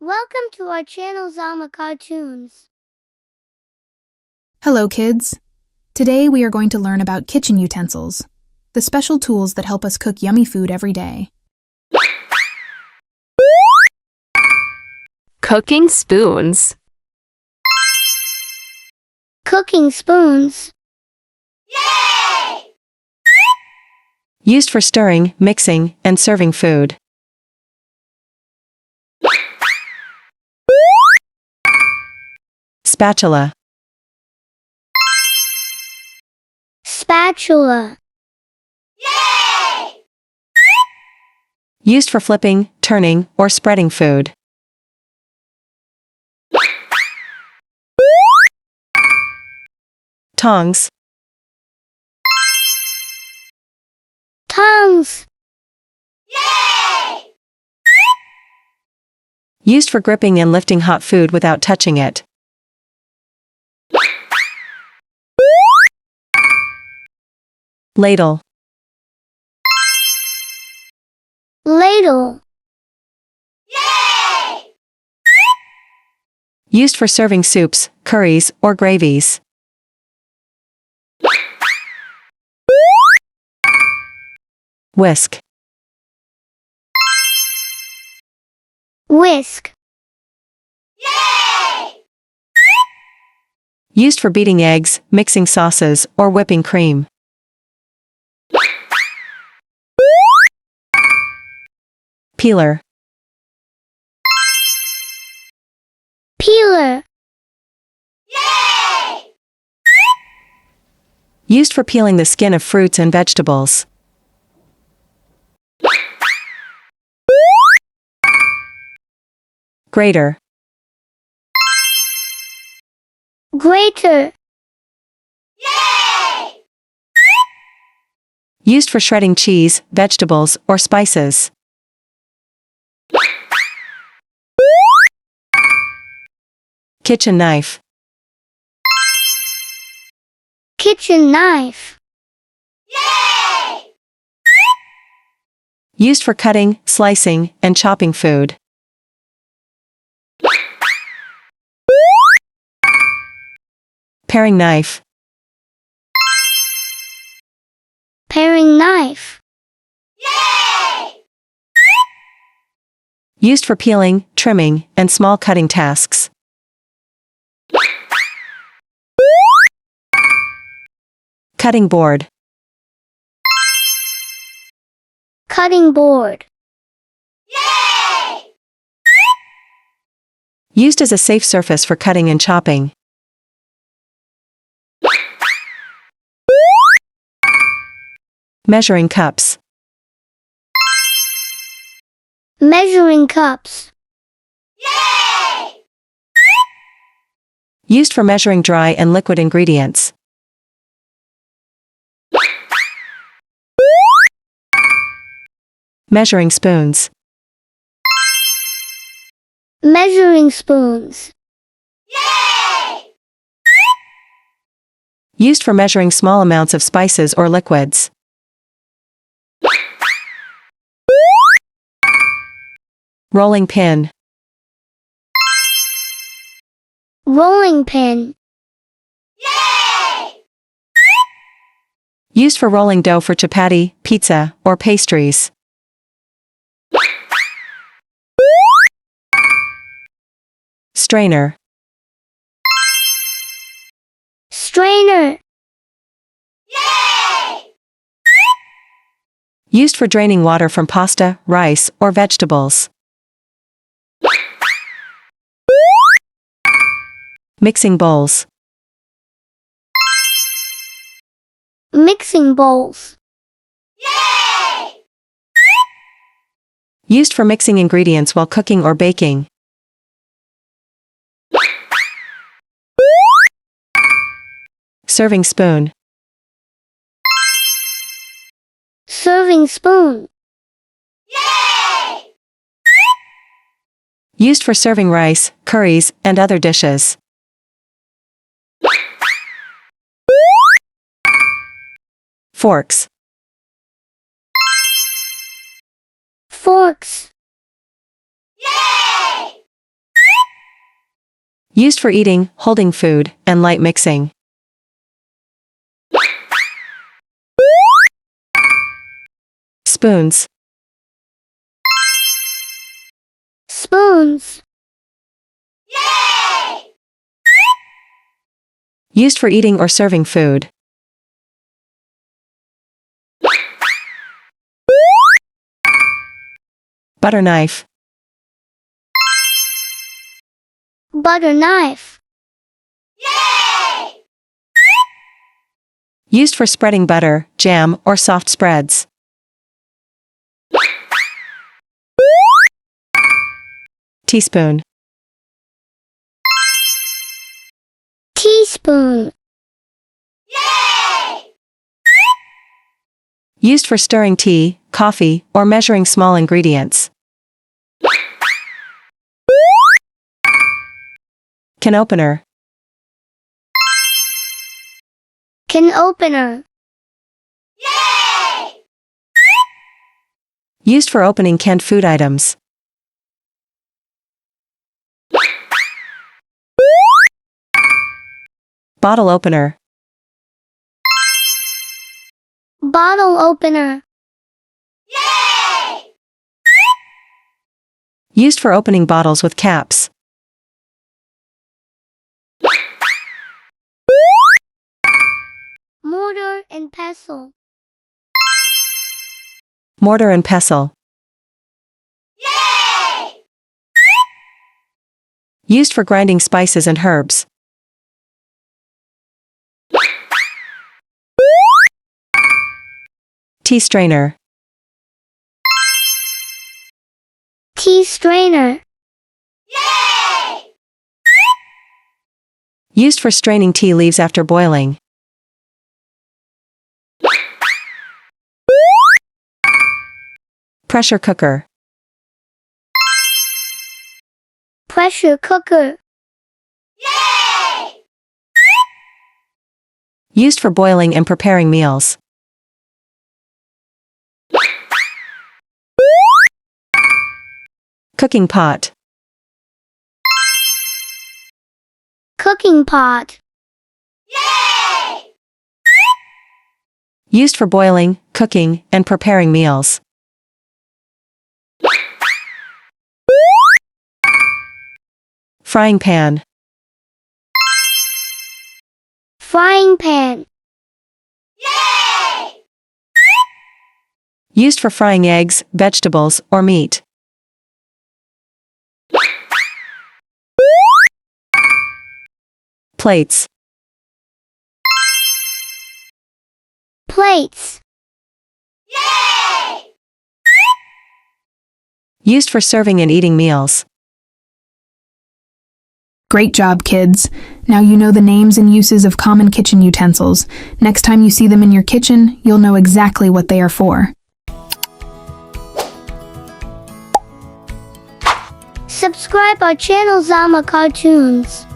Welcome to our channel Zama Cartoons. Hello kids! Today we are going to learn about kitchen utensils, the special tools that help us cook yummy food every day. Cooking spoons. Cooking spoons. Used for stirring, mixing, and serving food. Spatula. Spatula. Used for flipping, turning, or spreading food. Tongs. Tongs. Used for gripping and lifting hot food without touching it. Ladle. Ladle. Used for serving soups, curries, or gravies. Whisk. Whisk. Used for beating eggs, mixing sauces, or whipping cream. Peeler. Peeler. Used for peeling the skin of fruits and vegetables. Grater. Grater. Used for shredding cheese, vegetables, or spices. Kitchen knife. Kitchen knife. Used for cutting, slicing, and chopping food. Paring knife. Paring knife. Used for peeling, trimming, and small cutting tasks. Cutting board. Cutting board. Used as a safe surface for cutting and chopping. Measuring cups. Measuring cups. Used for measuring dry and liquid ingredients. Measuring spoons. Measuring spoons. Used for measuring small amounts of spices or liquids. Rolling pin. Rolling pin. Used for rolling dough for chapati, pizza, or pastries. Strainer. Strainer. Used for draining water from pasta, rice, or vegetables. Mixing bowls. Mixing bowls. Used for mixing ingredients while cooking or baking. Serving spoon. Serving spoon. Used for serving rice, curries, and other dishes. Forks. Forks. Used for eating, holding food, and light mixing. Spoons. Spoons. Used for eating or serving food. Butter knife. Butter knife. Used for spreading butter, jam, or soft spreads. Teaspoon. Teaspoon. Used for stirring tea, coffee, or measuring small ingredients. Can opener. Can opener. Used for opening canned food items. Bottle opener. Bottle opener. Used for opening bottles with caps. Mortar and pestle. Mortar and pestle. Used for grinding spices and herbs. Tea strainer. Tea strainer. Used for straining tea leaves after boiling. Pressure cooker. Pressure cooker. Used for boiling and preparing meals. Cooking pot. Cooking pot. Used for boiling, cooking, and preparing meals. Frying pan. Frying pan. Used for frying eggs, vegetables, or meat. Plates. Plates. Used for serving and eating meals. Great job, kids! Now you know the names and uses of common kitchen utensils. Next time you see them in your kitchen, you'll know exactly what they are for. Subscribe our channel Zama Cartoons.